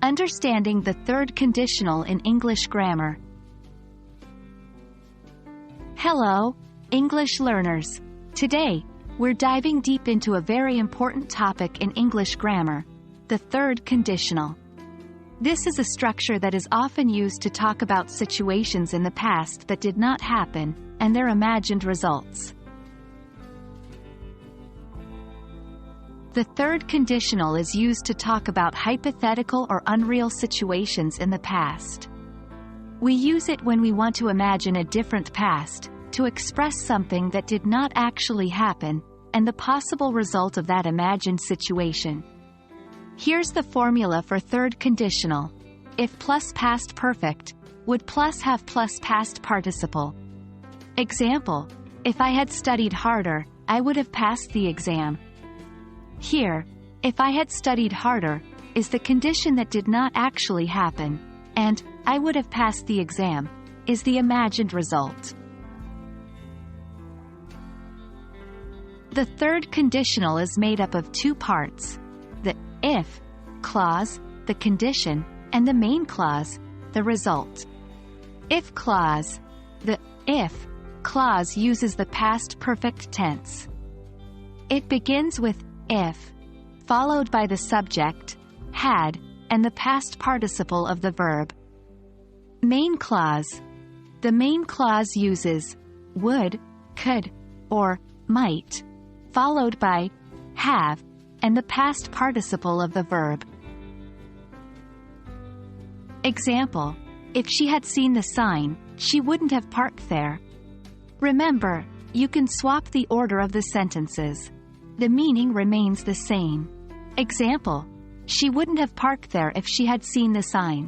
Understanding the third conditional in English grammar. Hello, English learners. Today, we're diving deep into a very important topic in English grammar, the third conditional. This is a structure that is often used to talk about situations in the past that did not happen, and their imagined results. The third conditional is used to talk about hypothetical or unreal situations in the past. We use it when we want to imagine a different past, to express something that did not actually happen, and the possible result of that imagined situation. Here's the formula for third conditional. If plus past perfect, would plus have plus past participle. Example: if I had studied harder, I would have passed the exam. Here, if I had studied harder, is the condition that did not actually happen, and I would have passed the exam is the imagined result. The third conditional is made up of two parts: the if clause, the condition, and the main clause, the result. If clause. The if clause uses the past perfect tense. It begins with if, followed by the subject, had, and the past participle of the verb. Main clause. The main clause uses would, could, or might, followed by have, and the past participle of the verb. Example: if she had seen the sign, she wouldn't have parked there. Remember, you can swap the order of the sentences. The meaning remains the same. Example: she wouldn't have parked there if she had seen the sign.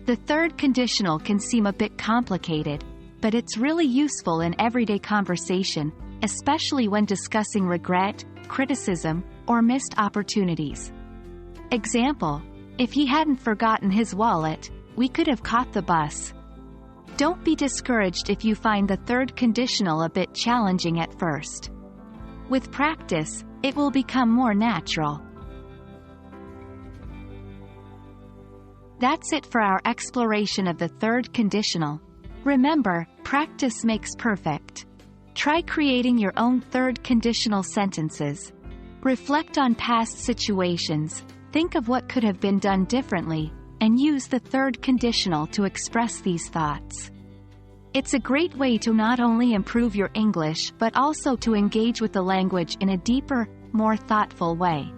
The third conditional can seem a bit complicated, but it's really useful in everyday conversation, especially when discussing regret, criticism, or missed opportunities. Example: if he hadn't forgotten his wallet, we could have caught the bus. Don't be discouraged if you find the third conditional a bit challenging at first. With practice, it will become more natural. That's it for our exploration of the third conditional. Remember, practice makes perfect. Try creating your own third conditional sentences. Reflect on past situations, think of what could have been done differently, and use the third conditional to express these thoughts. It's a great way to not only improve your English but also to engage with the language in a deeper, more thoughtful way.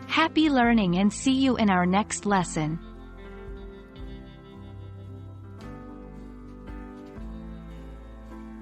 Happy learning and see you in our next lesson.